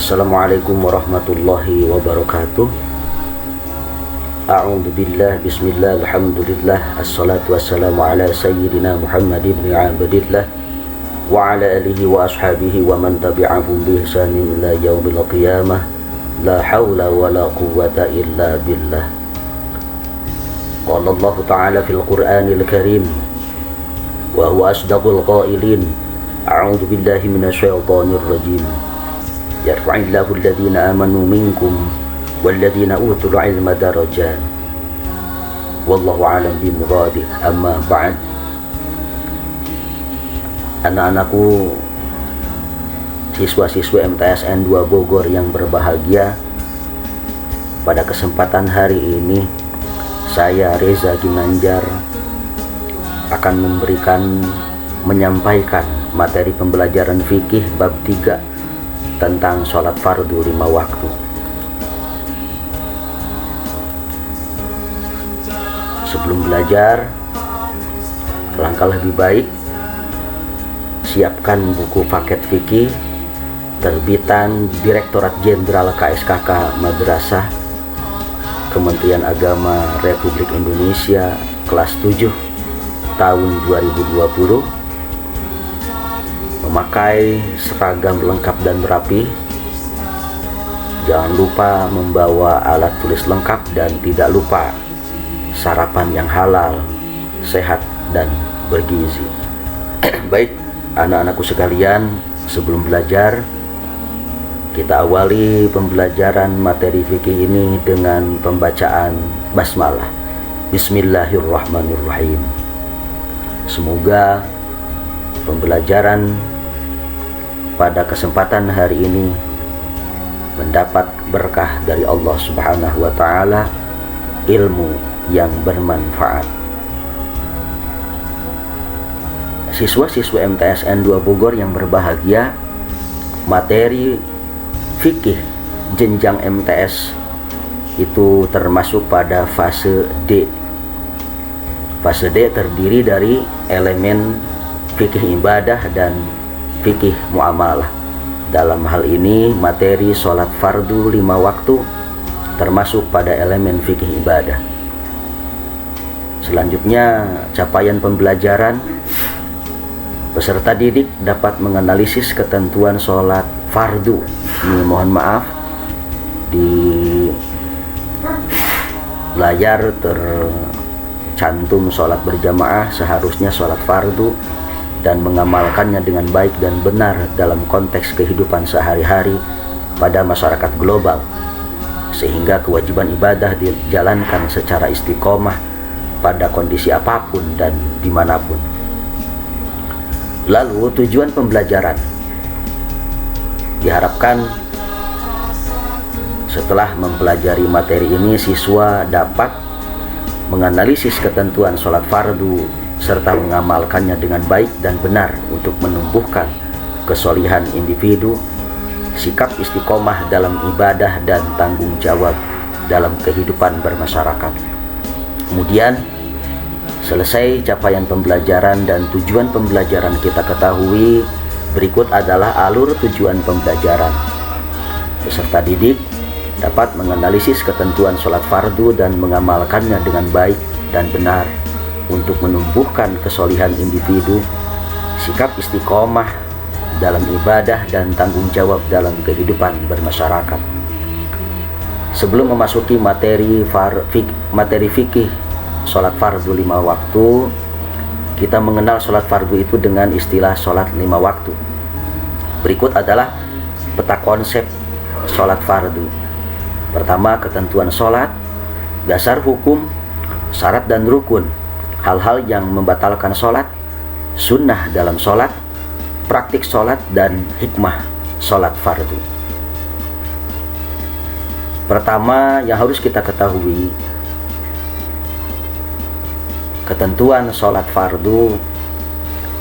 Assalamualaikum warahmatullahi wabarakatuh. A'udzu billah, bismillah, alhamdulillah, assalatu wassalamu ala sayyidina Muhammad ibn Abdillah wa ala alihi wa ashabihi wa man tabi'ahum bi ihsanin ila yaumil qiyamah. La haula wa la quwwata illa billah. Qala Allah ta'ala fil Qur'anil Karim wa huwa asdaqul qailin. A'udzu billahi minasyaitonir rajim. Yarfa'illahu alladhina amanu minkum walladhina utul ilma darajat. Wallahu a'lam bimuradih. Amma ba'd. Anak-anakku, siswa-siswa MTSN 2 Bogor yang berbahagia, pada kesempatan hari ini saya Reza Ginanjar akan menyampaikan materi pembelajaran fikih bab 3 tentang sholat fardu 5 waktu. Sebelum belajar, langkah lebih baik siapkan buku paket fikih terbitan Direktorat Jenderal KSKK Madrasah Kementerian Agama Republik Indonesia kelas 7 tahun 2020, memakai seragam lengkap dan rapi. Jangan lupa membawa alat tulis lengkap dan tidak lupa sarapan yang halal, sehat dan bergizi. Baik, anak-anakku sekalian, sebelum belajar kita awali pembelajaran materi fikih ini dengan pembacaan basmalah. Bismillahirrahmanirrahim. Semoga pembelajaran pada kesempatan hari ini mendapat berkah dari Allah Subhanahu wa Ta'ala, ilmu yang bermanfaat. Siswa-siswa MTSN 2 Bogor yang berbahagia, materi fikih jenjang MTS itu termasuk pada fase D. Fase D terdiri dari elemen fikih ibadah dan fikih muamalah. Dalam hal ini materi sholat fardu 5 waktu termasuk pada elemen fikih ibadah. Selanjutnya, capaian pembelajaran, peserta didik dapat menganalisis ketentuan sholat fardu. Ini mohon maaf, di layar tercantum sholat berjamaah, seharusnya sholat fardu dan mengamalkannya dengan baik dan benar dalam konteks kehidupan sehari-hari pada masyarakat global, sehingga kewajiban ibadah dijalankan secara istiqomah pada kondisi apapun dan dimanapun. Lalu tujuan pembelajaran diharapkan setelah mempelajari materi ini, siswa dapat menganalisis ketentuan sholat fardu serta mengamalkannya dengan baik dan benar untuk menumbuhkan kesolihan individu, sikap istiqomah dalam ibadah dan tanggung jawab dalam kehidupan bermasyarakat. Kemudian, selesai capaian pembelajaran dan tujuan pembelajaran kita ketahui, berikut adalah alur tujuan pembelajaran. Peserta didik dapat menganalisis ketentuan sholat fardu dan mengamalkannya dengan baik dan benar untuk menumbuhkan kesolihan individu, sikap istiqomah dalam ibadah dan tanggung jawab dalam kehidupan bermasyarakat. Sebelum memasuki materi fikih sholat fardu 5 waktu, kita mengenal sholat fardu itu dengan istilah sholat 5 waktu. Berikut adalah peta konsep sholat fardu. Pertama, ketentuan sholat, dasar hukum, syarat dan rukun, hal-hal yang membatalkan sholat, sunnah dalam sholat, praktik sholat, dan hikmah sholat fardu. Pertama yang harus kita ketahui, ketentuan sholat fardu.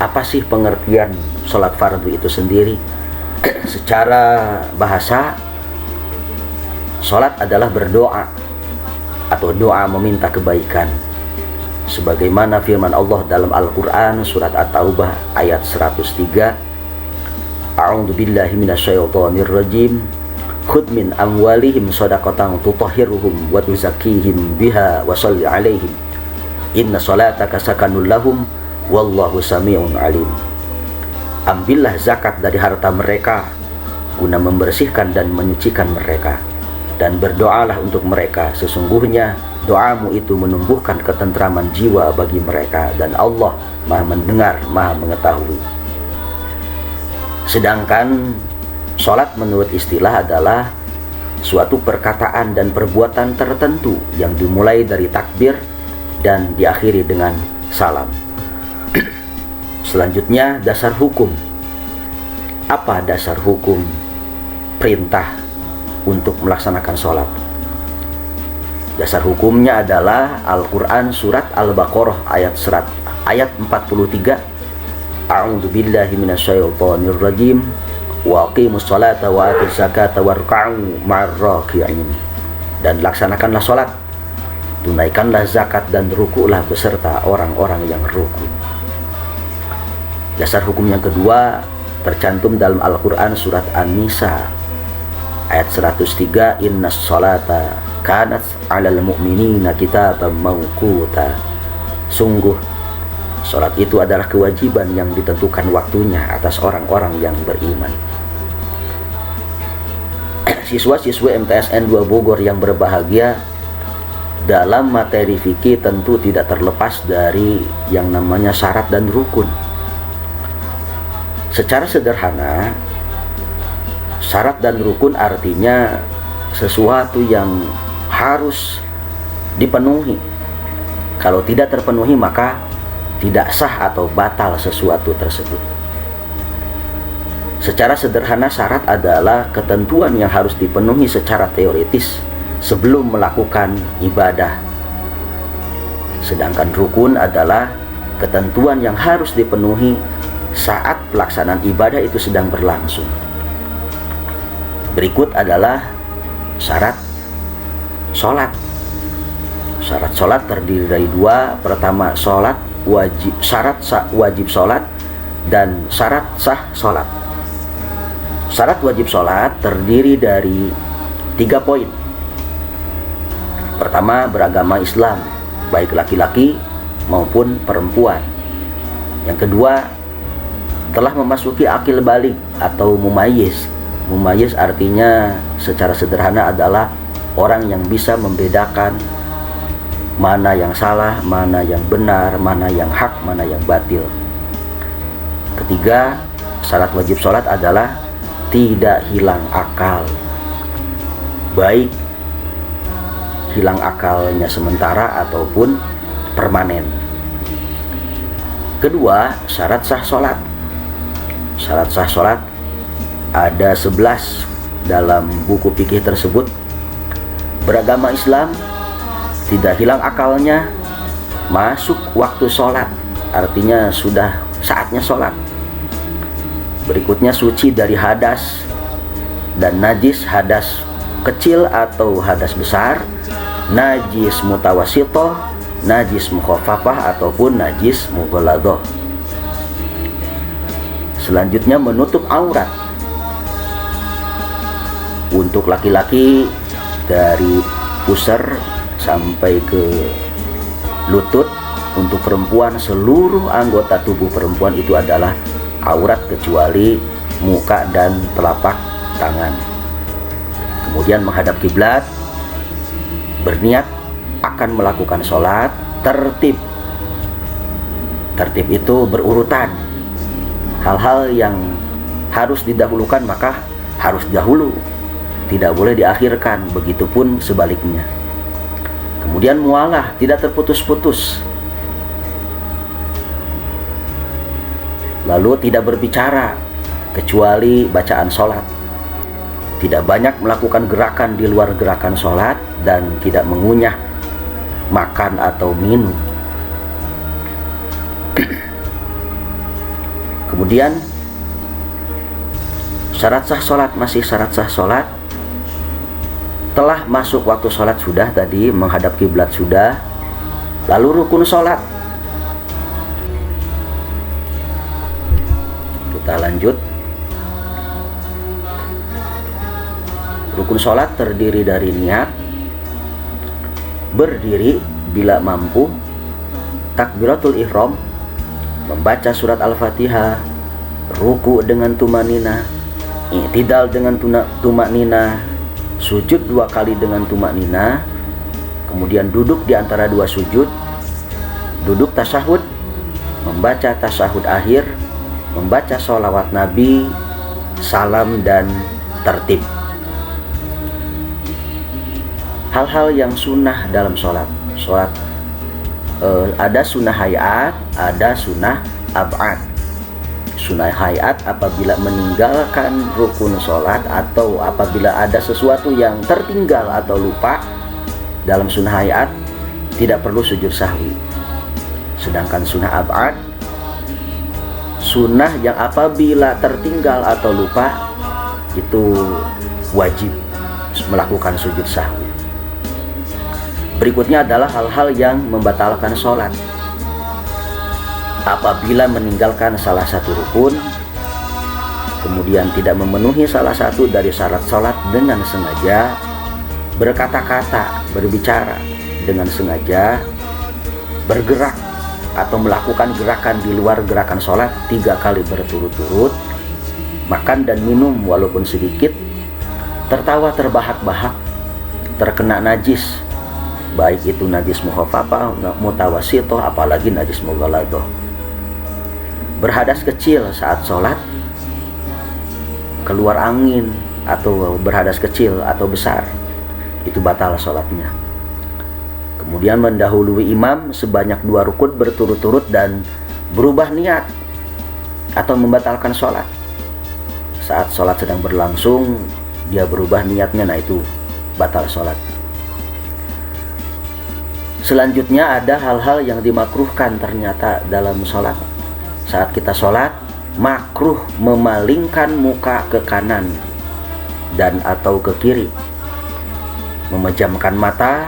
Apa sih pengertian sholat fardu itu sendiri? Secara bahasa, sholat adalah berdoa atau doa meminta kebaikan, sebagaimana firman Allah dalam Al-Quran surat At-Taubah ayat 103, A'udzu billahi minasyaitonir rajim. khudh min amwalihim shadaqatan tutahhiruhum wa tuzakkihim biha wa shalli 'alaihim inna salataka sakanul lahum wallahu sami'un alim. Ambillah zakat dari harta mereka guna membersihkan dan menyucikan mereka, dan berdoalah untuk mereka, sesungguhnya doamu itu menumbuhkan ketentraman jiwa bagi mereka, dan Allah Maha mendengar, Maha mengetahui. Sedangkan sholat menurut istilah adalah suatu perkataan dan perbuatan tertentu yang dimulai dari takbir dan diakhiri dengan salam. Selanjutnya, dasar hukum. Apa dasar hukum perintah untuk melaksanakan sholat? Dasar hukumnya adalah Al-Quran surat Al-Baqarah ayat 43. A'udzu billahi minasyaitonir rajim. Wa aqimus sholata wa atuz zakata warka'u ma'ar raki'in. Dan laksanakanlah sholat, tunaikanlah zakat, dan ruku'lah beserta orang-orang yang ruku'. Dasar hukum yang kedua tercantum dalam Al-Quran surat An-Nisa ayat 103. Innas sholata kanat 'alal mu'minina kitaban mawquta. Sungguh sholat itu adalah kewajiban yang ditentukan waktunya atas orang-orang yang beriman. Siswa-siswa MTSN 2 Bogor yang berbahagia, dalam materi fikih tentu tidak terlepas dari yang namanya syarat dan rukun. Secara sederhana, syarat dan rukun artinya sesuatu yang harus dipenuhi. Kalau tidak terpenuhi maka tidak sah atau batal sesuatu tersebut. Secara sederhana, syarat adalah ketentuan yang harus dipenuhi secara teoritis sebelum melakukan ibadah. Sedangkan rukun adalah ketentuan yang harus dipenuhi saat pelaksanaan ibadah itu sedang berlangsung. Berikut adalah syarat sholat. Syarat sholat terdiri dari dua. Pertama, syarat wajib sholat dan syarat sah sholat. Syarat wajib sholat terdiri dari 3 poin. Pertama, beragama Islam, baik laki-laki maupun perempuan. Yang kedua, telah memasuki akil balik atau mumayyiz. Mumayyiz artinya secara sederhana adalah orang yang bisa membedakan mana yang salah, mana yang benar, mana yang hak, mana yang batil. Ketiga, syarat wajib sholat adalah tidak hilang akal, baik hilang akalnya sementara ataupun permanen. Kedua, syarat sah sholat. Syarat sah sholat ada 11 dalam buku fikih tersebut. Beragama Islam, tidak hilang akalnya, masuk waktu sholat, artinya sudah saatnya sholat. Berikutnya, suci dari hadas dan najis, hadas kecil atau hadas besar, najis mutawasitoh, najis mukhafafah ataupun najis mughaladhah. Selanjutnya, menutup aurat. Untuk laki-laki dari pusar sampai ke lutut. Untuk perempuan, seluruh anggota tubuh perempuan itu adalah aurat kecuali muka dan telapak tangan. Kemudian menghadap kiblat, berniat akan melakukan sholat. Tertib itu berurutan. Hal-hal yang harus didahulukan maka harus dahulu, tidak boleh diakhirkan, begitupun sebaliknya. Kemudian mualah, tidak terputus-putus. Lalu tidak berbicara kecuali bacaan sholat. Tidak banyak melakukan gerakan di luar gerakan sholat, dan tidak mengunyah, makan atau minum. Kemudian syarat sah sholat, masih syarat sah sholat. Telah masuk waktu sholat sudah tadi, menghadap kiblat sudah. Lalu rukun sholat. Kita lanjut. Rukun sholat terdiri dari niat, berdiri bila mampu, takbiratul ihram, membaca surat Al-Fatihah, ruku dengan tumanina, i'tidal dengan tumanina, sujud 2 kali dengan tumanina, kemudian duduk di antara 2 sujud, duduk tasyahud, membaca tasyahud akhir, membaca sholawat Nabi, salam dan tertib. Hal-hal yang sunnah dalam sholat. Ada sunnah hayat, ada sunnah ab'ad. Sunnah hayat apabila meninggalkan rukun sholat atau apabila ada sesuatu yang tertinggal atau lupa dalam sunnah hayat, tidak perlu sujud sahwi. Sedangkan sunnah ab'ad, sunnah yang apabila tertinggal atau lupa itu wajib melakukan sujud sahwi. Berikutnya adalah hal-hal yang membatalkan sholat. Apabila meninggalkan salah satu rukun, kemudian tidak memenuhi salah satu dari syarat sholat dengan sengaja, berkata-kata, berbicara dengan sengaja, bergerak atau melakukan gerakan di luar gerakan sholat 3 kali berturut-turut, makan dan minum walaupun sedikit, tertawa terbahak-bahak, terkena najis, baik itu najis mukhafafah, mutawasitoh, apalagi najis mughaladoh, berhadas kecil saat sholat, keluar angin atau berhadas kecil atau besar, itu batal sholatnya. Kemudian mendahului imam sebanyak 2 rukun berturut-turut dan berubah niat atau membatalkan sholat. Saat sholat sedang berlangsung dia berubah niatnya, nah itu batal sholat. Selanjutnya ada hal-hal yang dimakruhkan ternyata dalam sholat. Saat kita sholat, makruh memalingkan muka ke kanan dan atau ke kiri, memejamkan mata,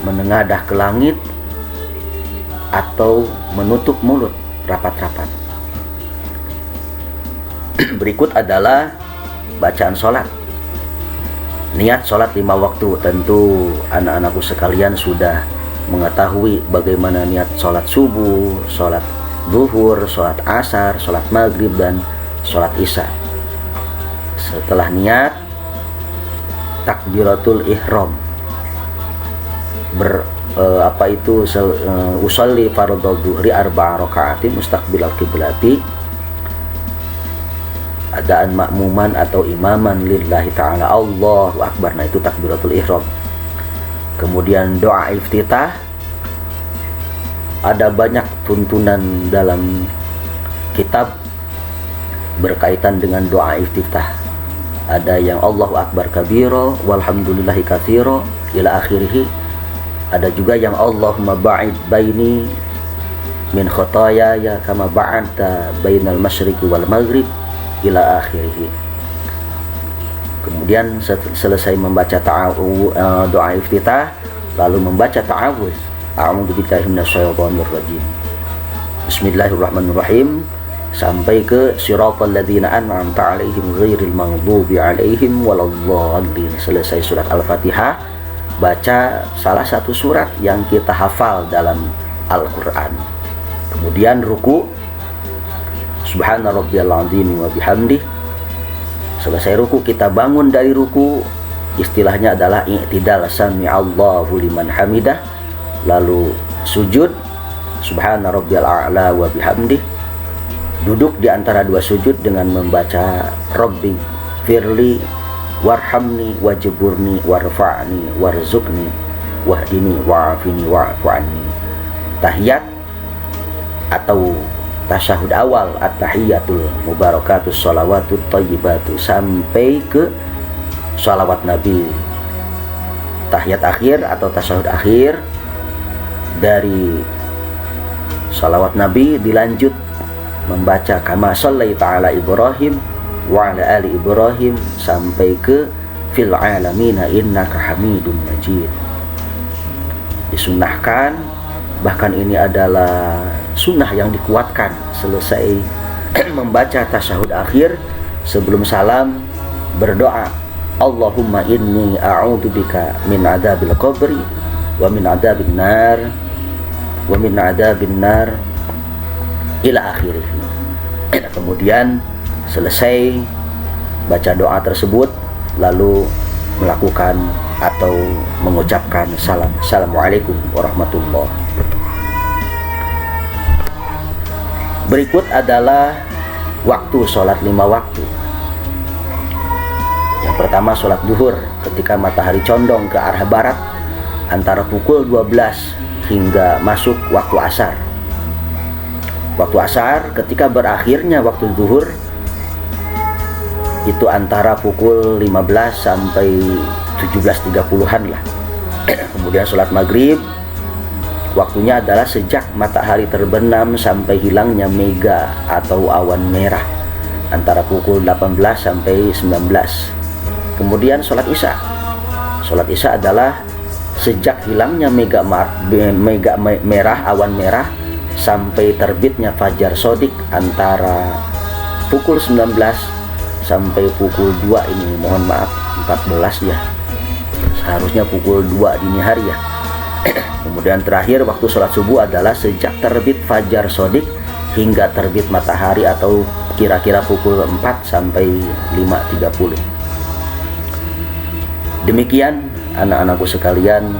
menengadah ke langit, atau menutup mulut rapat-rapat. Berikut adalah bacaan sholat. Niat sholat 5 waktu. Tentu anak-anakku sekalian sudah mengetahui bagaimana niat sholat subuh, sholat zuhur, sholat asar, sholat maghrib, dan sholat isya. Setelah niat, takbiratul ihram, usolli fardhu dhuhri 4 raka'atin mustaqbilal qiblati, adaan makmuman atau imaman lillahi ta'ala, Allahu akbar. Nah itu takbiratul ihram. Kemudian doa iftitah, ada banyak tuntunan dalam kitab berkaitan dengan doa iftitah. Ada yang Allahu akbar kabiro walhamdulillahi katsiro ila akhirih. Ada juga yang Allahumma ba'id baini min khotoyaya kama ba'adta bainal masyriqi wal maghrib ila akhirih. Kemudian selesai membaca doa iftitah, lalu membaca ta'awuz, a'udzu billahi minasyaitonir rajim, bismillahirrahmanirrahim, sampai ke siratal ladzina an'amta 'alaihim ghairil maghdubi 'alaihim waladdallin. Selesai surat Al-Fatihah, baca salah satu surat yang kita hafal dalam Al-Qur'an. Kemudian ruku, subhana rabbiyal azim wa bihamdihi. Selesai ruku, kita bangun dari ruku, istilahnya adalah i'tidal, sami'allahu liman hamidah. Lalu sujud, subhana rabbiyal a'la wa bihamdih. Duduk di antara 2 sujud dengan membaca rabbi firli warhamni wajburni warfa'ni warzuqni wahdini wa'afini wa'fu anni. Tahiyat atau tasyahud awal, at-tahiyatul mubarakatus sholawatut thayyibatu, sampai ke sholawat Nabi. Tahiyat akhir atau tasyahud akhir, dari sholawat Nabi dilanjut membaca kama shallaita ala Ibrahim wa ala ali Ibrahim, sampai ke fil alamina innaka hamidun majid. Disunnahkan, bahkan ini adalah sunnah yang dikuatkan, selesai membaca tasyahud akhir sebelum salam berdoa Allahumma inni a'udzubika min adzabil qabri wa min adzabin nar wa min adzabin nar ila akhirih. Kemudian selesai baca doa tersebut, lalu melakukan atau mengucapkan salam. Assalamualaikum warahmatullahi. Berikut adalah waktu sholat 5 waktu. Yang pertama sholat duhur ketika matahari condong ke arah barat antara pukul 12 hingga masuk waktu asar. Waktu asar ketika berakhirnya waktu zuhur itu antara pukul 15 sampai 17.30-an lah. Kemudian sholat maghrib waktunya adalah sejak matahari terbenam sampai hilangnya mega atau awan merah antara pukul 18 sampai 19. Kemudian sholat isya. Sholat isya adalah sejak hilangnya mega merah, awan merah sampai terbitnya fajar sodik antara pukul 19 sampai pukul 2 ini, mohon maaf 14 ya, seharusnya pukul 2 dini hari ya. Kemudian terakhir waktu sholat subuh adalah sejak terbit fajar sodik hingga terbit matahari atau kira-kira pukul 4 sampai 5.30. Demikian anak-anakku sekalian,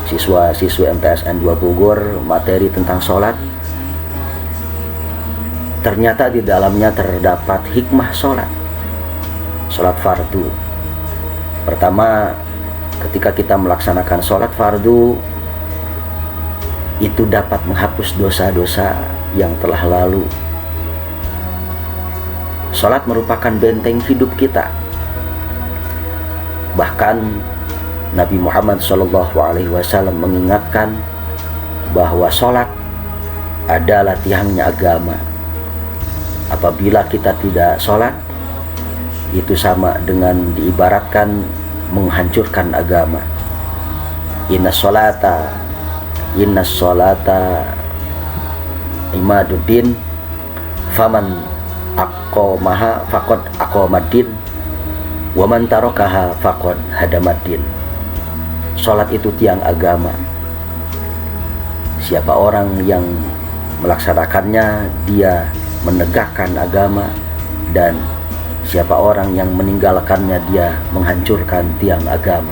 siswa-siswi MTSN 2 Bogor, materi tentang sholat. Ternyata di dalamnya terdapat hikmah sholat fardu. Pertama, ketika kita melaksanakan sholat fardu, itu dapat menghapus dosa-dosa yang telah lalu. Sholat merupakan benteng hidup kita. Bahkan Nabi Muhammad SAW mengingatkan bahwa sholat adalah tiangnya agama. Apabila kita tidak sholat, itu sama dengan diibaratkan menghancurkan agama. Inna sholata imaduddin faman aqamaha faqad aqamaddin wa man tarakaha faqad hadamaddin. Sholat itu tiang agama. Siapa orang yang melaksanakannya, dia menegakkan agama, dan siapa orang yang meninggalkannya, dia menghancurkan tiang agama.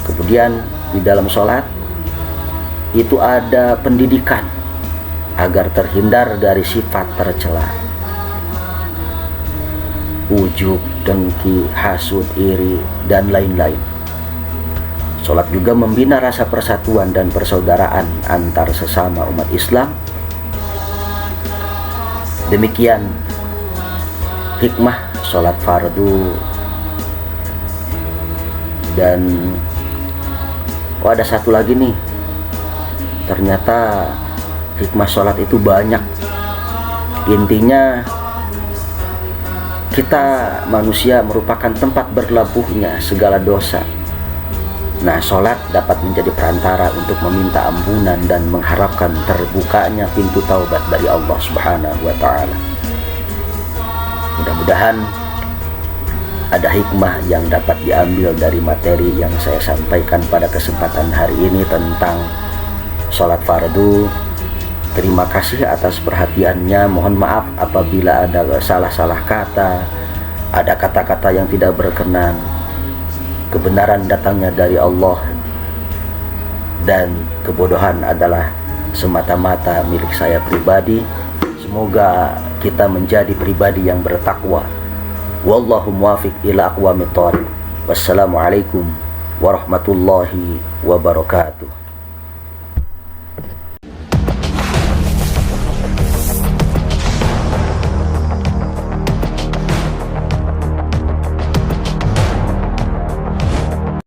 Kemudian di dalam sholat itu ada pendidikan agar terhindar dari sifat tercela, ujub, dengki, hasud, iri, dan lain-lain. Sholat juga membina rasa persatuan dan persaudaraan antar sesama umat Islam. Demikian hikmah sholat fardu. Dan ada satu lagi nih, ternyata hikmah sholat itu banyak. Intinya kita manusia merupakan tempat berlabuhnya segala dosa. Nah, sholat dapat menjadi perantara untuk meminta ampunan dan mengharapkan terbukanya pintu taubat dari Allah Subhanahu wa Ta'ala. Mudah-mudahan ada hikmah yang dapat diambil dari materi yang saya sampaikan pada kesempatan hari ini tentang sholat fardu. Terima kasih atas perhatiannya. Mohon maaf apabila ada salah-salah kata, ada kata-kata yang tidak berkenan. Kebenaran datangnya dari Allah, dan kebodohan adalah semata-mata milik saya pribadi. Semoga kita menjadi pribadi yang bertakwa. Wallahu muwaffiq ila aqwamit thoriq. Wassalamualaikum warahmatullahi wabarakatuh.